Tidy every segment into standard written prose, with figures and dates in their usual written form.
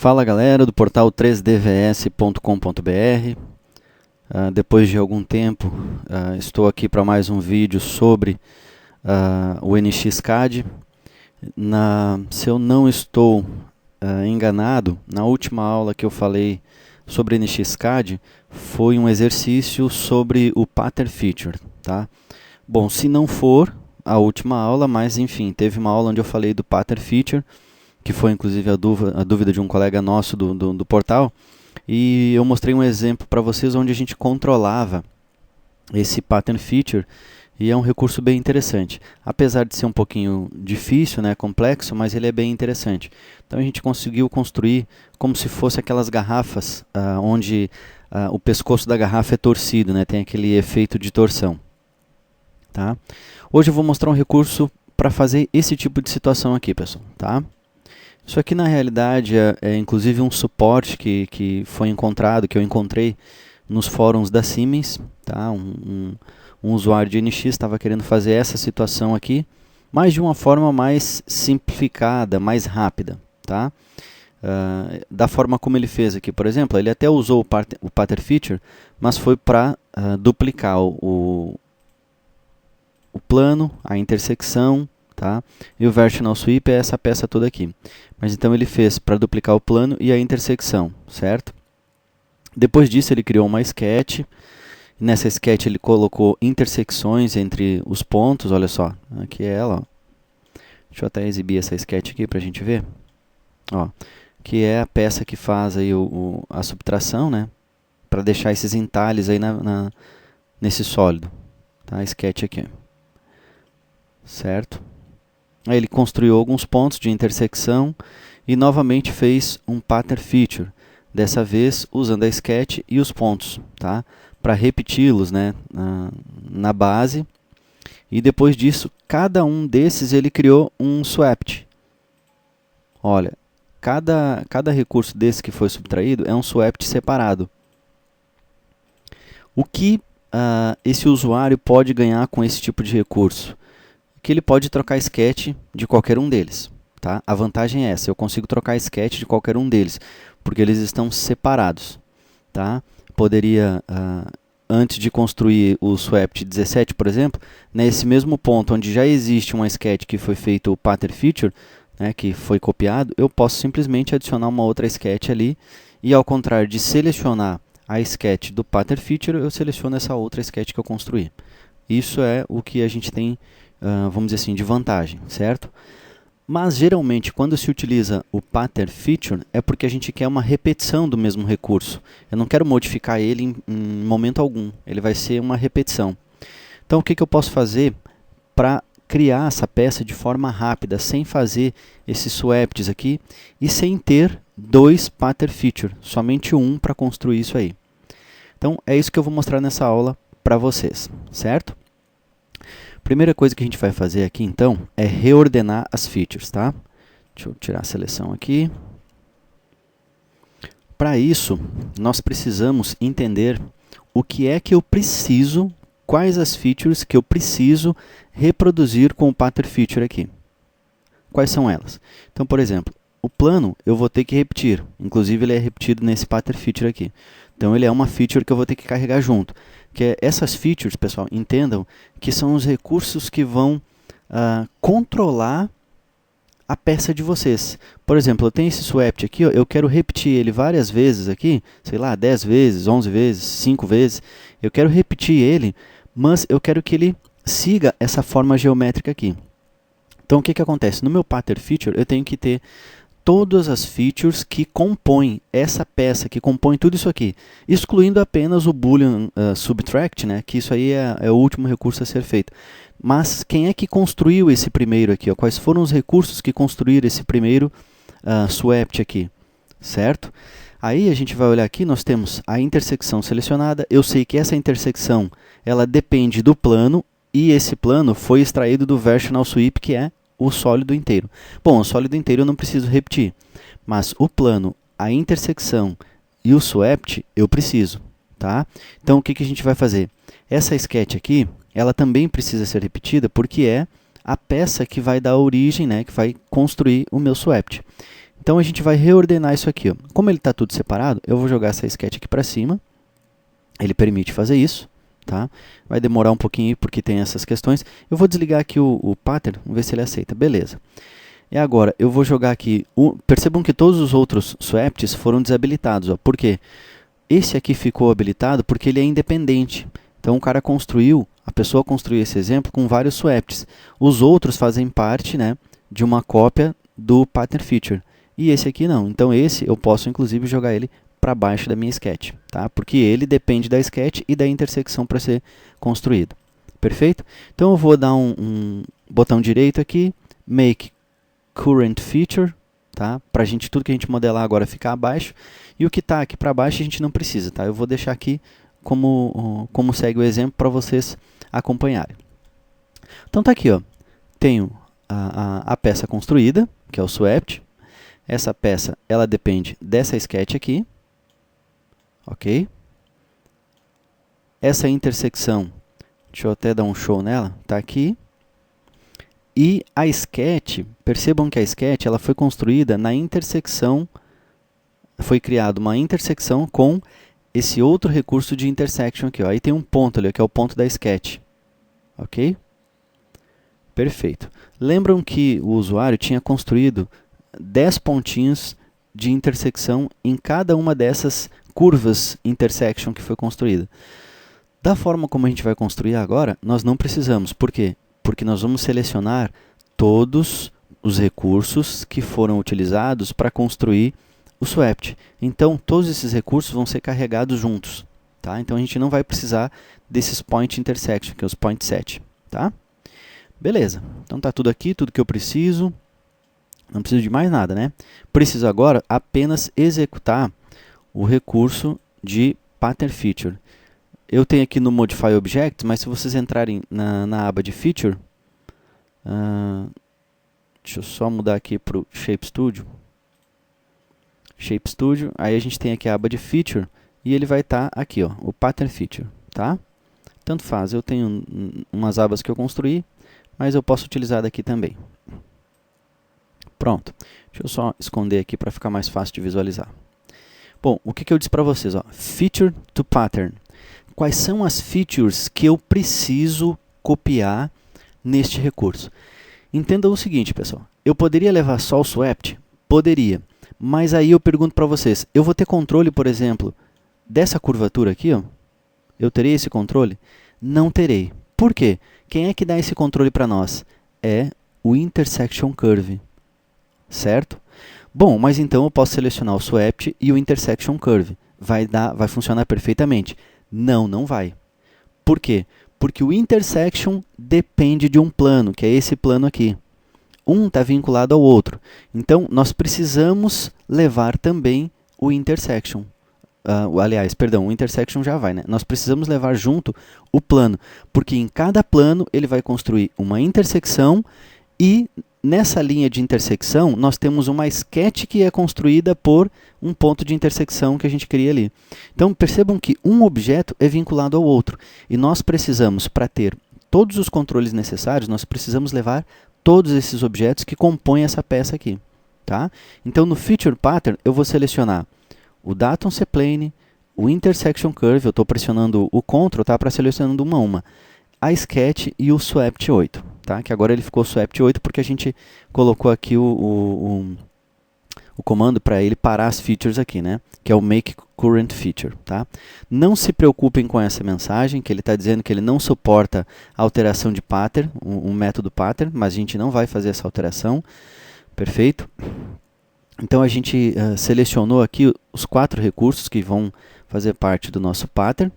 Fala galera do portal 3dvs.com.br. Depois de algum tempo estou aqui para mais um vídeo sobre o NX-CAD. Se eu não estou enganado, na última aula que eu falei sobre NX-CAD foi um exercício sobre o Pattern Feature, tá? Bom, se não for a última aula, mas enfim, teve uma aula onde eu falei do Pattern Feature, que foi inclusive a dúvida de um colega nosso do portal, e eu mostrei um exemplo para vocês onde a gente controlava esse Pattern Feature, e é um recurso bem interessante. Apesar de ser um pouquinho difícil, né, complexo, mas ele é bem interessante. Então a gente conseguiu construir como se fosse aquelas garrafas onde o pescoço da garrafa é torcido, né, tem aquele efeito de torção. Tá? Hoje eu vou mostrar um recurso para fazer esse tipo de situação aqui, pessoal. Tá? Isso aqui na realidade é inclusive um suporte que foi encontrado, que eu encontrei nos fóruns da Siemens. Tá? Um usuário de NX estava querendo fazer essa situação aqui, mas de uma forma mais simplificada, mais rápida. Tá? Da forma como ele fez aqui, por exemplo, ele até usou o Pattern Feature, mas foi para duplicar o plano, a intersecção, tá? E o Vertical Sweep é essa peça toda aqui. Mas então ele fez para duplicar o plano e a intersecção, certo? Depois disso ele criou uma sketch. Nessa sketch ele colocou intersecções entre os pontos, olha só, aqui é ela, ó. Deixa eu até exibir essa sketch aqui para a gente ver. Ó, que é a peça que faz aí a subtração, né? Para deixar esses entalhes aí nesse sólido. Tá? A sketch aqui. Certo? Aí ele construiu alguns pontos de intersecção e novamente fez um Pattern Feature. Dessa vez usando a sketch e os pontos, tá? Para repeti-los, né, na base. E depois disso, cada um desses ele criou um swapped. Olha, cada recurso desse que foi subtraído é um swapped separado. O que esse usuário pode ganhar com esse tipo de recurso? Que ele pode trocar sketch de qualquer um deles. Tá? A vantagem é essa, eu consigo trocar sketch de qualquer um deles, porque eles estão separados. Tá? Poderia, antes de construir o swapped 17, por exemplo, nesse mesmo ponto onde já existe uma sketch que foi feito o Pattern Feature, né, que foi copiado, eu posso simplesmente adicionar uma outra sketch ali, e ao contrário de selecionar a sketch do Pattern Feature, eu seleciono essa outra sketch que eu construí. Isso é o que a gente tem, vamos dizer assim, de vantagem, certo? Mas geralmente quando se utiliza o Pattern Feature é porque a gente quer uma repetição do mesmo recurso. Eu não quero modificar ele em momento algum, ele vai ser uma repetição. Então o que eu posso fazer para criar essa peça de forma rápida, sem fazer esses swaps aqui e sem ter dois Pattern Feature, somente um para construir isso aí. Então é isso que eu vou mostrar nessa aula para vocês, certo? Primeira coisa que a gente vai fazer aqui, então, é reordenar as features, tá? Deixa eu tirar a seleção aqui. Para isso, nós precisamos entender o que é que eu preciso, quais as features que eu preciso reproduzir com o Pattern Feature aqui. Quais são elas? Então, por exemplo, o plano eu vou ter que repetir, inclusive ele é repetido nesse Pattern Feature aqui. Então ele é uma feature que eu vou ter que carregar junto. Que essas features, pessoal, entendam que são os recursos que vão controlar a peça de vocês. Por exemplo, eu tenho esse swapped aqui, ó, eu quero repetir ele várias vezes aqui, sei lá, 10 vezes, 11 vezes, 5 vezes. Eu quero repetir ele, mas eu quero que ele siga essa forma geométrica aqui. Então o que acontece? No meu Pattern Feature eu tenho que ter todas as features que compõem essa peça, que compõem tudo isso aqui, excluindo apenas o Boolean Subtract, né, que isso aí é o último recurso a ser feito. Mas quem é que construiu esse primeiro aqui? Ó? Quais foram os recursos que construíram esse primeiro swapped aqui? Certo? Aí a gente vai olhar aqui, nós temos a intersecção selecionada, eu sei que essa intersecção ela depende do plano, e esse plano foi extraído do Vertical Sweep, que é o sólido inteiro. Bom, o sólido inteiro eu não preciso repetir, mas o plano, a intersecção e o swapped eu preciso. Tá? Então o que a gente vai fazer? Essa sketch aqui, ela também precisa ser repetida porque é a peça que vai dar origem, né, que vai construir o meu swapped. Então a gente vai reordenar isso aqui. Ó. Como ele está tudo separado, eu vou jogar essa sketch aqui para cima. Ele permite fazer isso. Tá? Vai demorar um pouquinho porque tem essas questões. Eu vou desligar aqui o pattern, vamos ver se ele aceita. Beleza. E agora eu vou jogar aqui. Percebam que todos os outros swaps foram desabilitados. Ó. Por quê? Esse aqui ficou habilitado porque ele é independente. Então o cara construiu, a pessoa construiu esse exemplo com vários swaps. Os outros fazem parte, né, de uma cópia do pattern feature. E esse aqui não. Então esse eu posso inclusive jogar ele para baixo da minha sketch, tá? Porque ele depende da sketch e da intersecção para ser construído. Perfeito? Então eu vou dar um botão direito aqui, Make Current Feature, tá? Para tudo que a gente modelar agora ficar abaixo. E o que está aqui para baixo a gente não precisa, tá? Eu vou deixar aqui como segue o exemplo para vocês acompanharem. Então tá aqui, ó. Tenho a peça construída, que é o swapped. Essa peça ela depende dessa sketch aqui. Ok? Essa intersecção, deixa eu até dar um show nela, está aqui. E a sketch, percebam que a sketch ela foi construída na intersecção, foi criada uma intersecção com esse outro recurso de intersection aqui. Ó. Aí tem um ponto ali, que é o ponto da sketch. Ok? Perfeito. Lembram que o usuário tinha construído 10 pontinhos de intersecção em cada uma dessas curvas intersection que foi construída. Da forma como a gente vai construir agora, nós não precisamos. Por quê? Porque nós vamos selecionar todos os recursos que foram utilizados para construir o swapped. Então, todos esses recursos vão ser carregados juntos. Tá? Então, a gente não vai precisar desses point intersection, que é os point set. Tá? Beleza. Então, está tudo aqui, tudo que eu preciso. Não preciso de mais nada, né? Preciso agora apenas executar o recurso de pattern feature. Eu tenho aqui no Modify Objects, mas se vocês entrarem na aba de Feature, deixa eu só mudar aqui para o Shape Studio. Shape Studio, aí a gente tem aqui a aba de Feature, e ele vai estar aqui, ó, o Pattern Feature. Tá? Tanto faz, eu tenho umas abas que eu construí, mas eu posso utilizar daqui também. Pronto. Deixa eu só esconder aqui para ficar mais fácil de visualizar. Bom, o que eu disse para vocês? Ó, Feature to Pattern. Quais são as features que eu preciso copiar neste recurso? Entendam o seguinte, pessoal. Eu poderia levar só o swapped? Poderia. Mas aí eu pergunto para vocês, eu vou ter controle, por exemplo, dessa curvatura aqui? Ó? Eu terei esse controle? Não terei. Por quê? Quem é que dá esse controle para nós? É o Intersection Curve. Certo? Bom, mas então eu posso selecionar o swapped e o Intersection Curve. Vai funcionar perfeitamente. Não, não vai. Por quê? Porque o intersection depende de um plano, que é esse plano aqui. Um está vinculado ao outro. Então, nós precisamos levar também o intersection. Aliás, perdão, o intersection já vai, né? Nós precisamos levar junto o plano, porque em cada plano ele vai construir uma intersecção e nessa linha de intersecção, nós temos uma sketch que é construída por um ponto de intersecção que a gente cria ali. Então, percebam que um objeto é vinculado ao outro. E nós precisamos, para ter todos os controles necessários, nós precisamos levar todos esses objetos que compõem essa peça aqui. Tá? Então, no Feature Pattern, eu vou selecionar o Datum Cplane, o Intersection Curve, eu estou pressionando o Ctrl tá, para selecionando uma a uma. A sketch e o swapped 8, tá? Que agora ele ficou swapped 8 porque a gente colocou aqui o comando para ele parar as features aqui, né? Que é o make current feature, tá? Não se preocupem com essa mensagem, que ele está dizendo que ele não suporta a alteração de pattern, um método pattern, mas a gente não vai fazer essa alteração, perfeito? Então a gente selecionou aqui os 4 recursos que vão fazer parte do nosso pattern.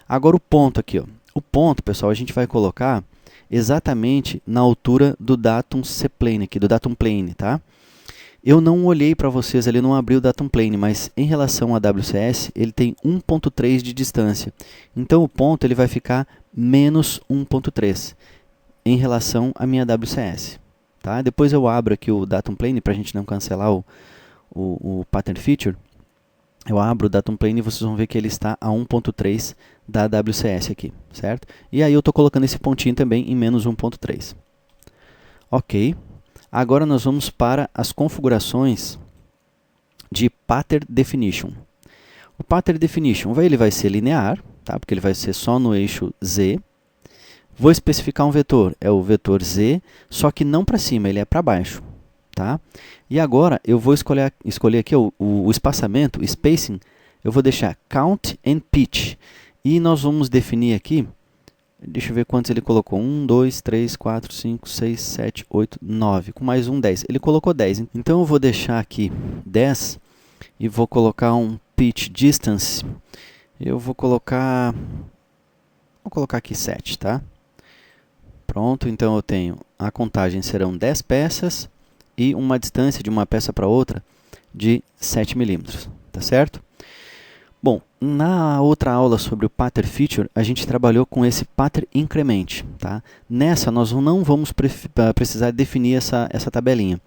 Agora o ponto aqui, ó. O ponto, pessoal, a gente vai colocar exatamente na altura do datum cplane aqui, do datum plane, tá? Eu não olhei para vocês ali, não abri o datum plane, mas em relação a WCS, ele tem 1.3 de distância. Então o ponto ele vai ficar menos 1.3 em relação à minha WCS, tá? Depois eu abro aqui o datum plane para a gente não cancelar o pattern feature. Eu abro o datum plane e vocês vão ver que ele está a 1.3 da WCS aqui, certo? E aí eu estou colocando esse pontinho também em menos 1.3. Ok. Agora nós vamos para as configurações de pattern definition. O pattern definition ele vai ser linear, tá? Porque ele vai ser só no eixo z. Vou especificar um vetor, é o vetor z, só que não para cima, ele é para baixo. Tá? E agora eu vou escolher aqui o espaçamento, o spacing, eu vou deixar count and pitch. E nós vamos definir aqui, deixa eu ver quantos ele colocou, 1, 2, 3, 4, 5, 6, 7, 8, 9, com mais um 10. Ele colocou 10, então eu vou deixar aqui 10 e vou colocar um pitch distance, eu vou colocar aqui 7, tá? Pronto, então eu tenho, a contagem serão 10 peças e uma distância de uma peça para outra de 7 milímetros, tá certo? Bom, na outra aula sobre o pattern feature, a gente trabalhou com esse pattern increment, tá? Nessa, nós não vamos precisar definir essa tabelinha.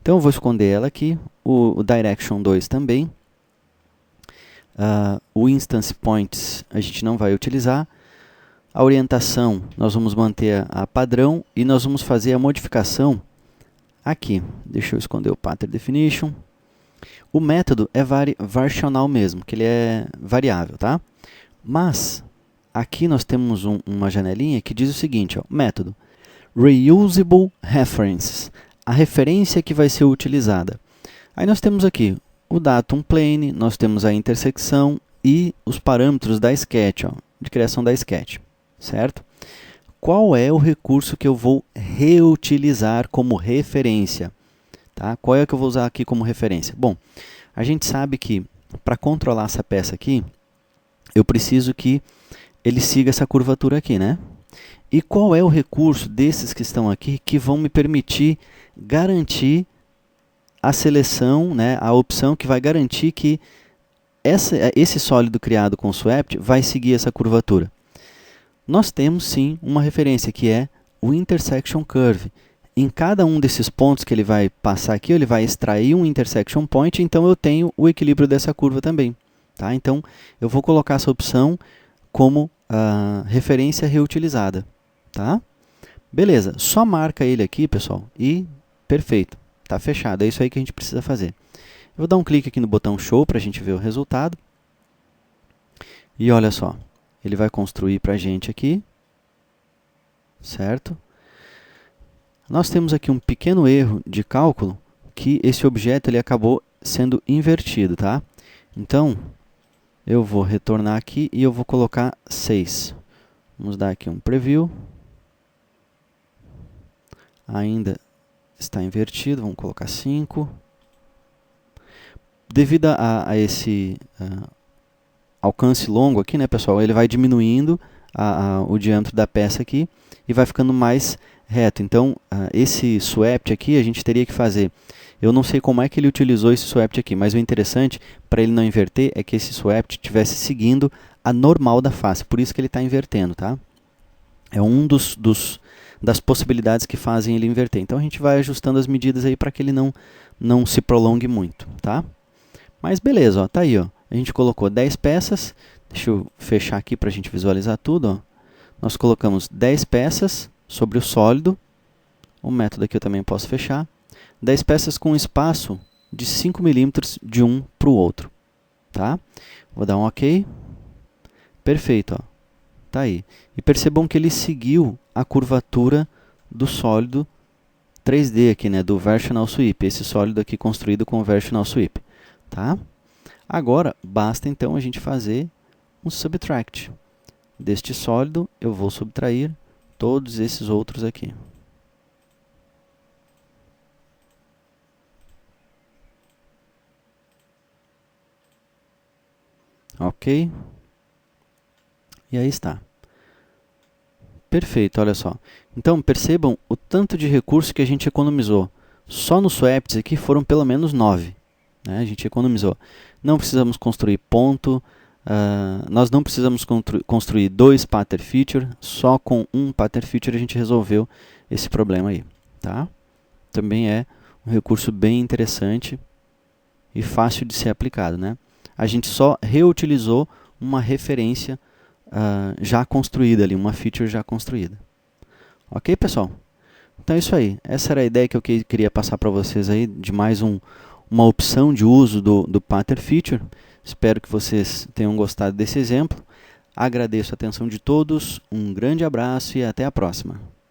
Então, eu vou esconder ela aqui, o direction 2 também. O instance points a gente não vai utilizar. A orientação, nós vamos manter a padrão e nós vamos fazer a modificação aqui. Deixa eu esconder o pattern definition. O método é variational mesmo, que ele é variável, tá? Mas aqui nós temos uma janelinha que diz o seguinte, ó, método reusable references, a referência que vai ser utilizada. Aí nós temos aqui o datum plane, nós temos a intersecção e os parâmetros da sketch, ó, de criação da sketch, certo? Qual é o recurso que eu vou reutilizar como referência? Tá? Qual é que eu vou usar aqui como referência? Bom, a gente sabe que para controlar essa peça aqui, eu preciso que ele siga essa curvatura aqui, né? E qual é o recurso desses que estão aqui que vão me permitir garantir a seleção, né, a opção que vai garantir que esse sólido criado com o swept vai seguir essa curvatura? Nós temos sim uma referência que é o intersection curve. Em cada um desses pontos que ele vai passar aqui, ele vai extrair um intersection point, então eu tenho o equilíbrio dessa curva também. Tá? Então, eu vou colocar essa opção como referência reutilizada. Tá? Beleza, só marca ele aqui, pessoal, e perfeito. Está fechado, é isso aí que a gente precisa fazer. Eu vou dar um clique aqui no botão Show para a gente ver o resultado. E olha só. Ele vai construir para a gente aqui, certo? Nós temos aqui um pequeno erro de cálculo, que esse objeto ele acabou sendo invertido, tá? Então, eu vou retornar aqui e eu vou colocar 6. Vamos dar aqui um preview. Ainda está invertido, vamos colocar 5. Devido a esse alcance longo aqui, né, pessoal, ele vai diminuindo o diâmetro da peça aqui e vai ficando mais reto. Então, esse swept aqui a gente teria que fazer. Eu não sei como é que ele utilizou esse swept aqui, mas o interessante para ele não inverter é que esse swept estivesse seguindo a normal da face, por isso que ele está invertendo, tá? É um das possibilidades que fazem ele inverter. Então a gente vai ajustando as medidas aí para que ele não se prolongue muito, tá? Mas beleza, ó, tá aí, ó. A gente colocou 10 peças, deixa eu fechar aqui para a gente visualizar tudo. Ó. Nós colocamos 10 peças sobre o sólido, o método aqui eu também posso fechar, 10 peças com espaço de 5 milímetros de um para o outro. Tá? Vou dar um OK. Perfeito, ó. Tá aí. E percebam que ele seguiu a curvatura do sólido 3D aqui, né, do versional sweep, esse sólido aqui construído com o versional sweep. Tá? Agora, basta então a gente fazer um subtract. Deste sólido, eu vou subtrair todos esses outros aqui. Ok? E aí está. Perfeito, olha só. Então, percebam o tanto de recurso que a gente economizou. Só nos sweeps aqui foram pelo menos 9. Né? A gente economizou. Não precisamos construir ponto, nós não precisamos construir 2 pattern feature, só com um pattern feature a gente resolveu esse problema aí. Tá? Também é um recurso bem interessante e fácil de ser aplicado. Né? A gente só reutilizou uma referência já construída ali, uma feature já construída. Ok, pessoal? Então é isso aí. Essa era a ideia que eu queria passar para vocês aí de mais um uma opção de uso do Pattern Feature. Espero que vocês tenham gostado desse exemplo. Agradeço a atenção de todos, um grande abraço e até a próxima.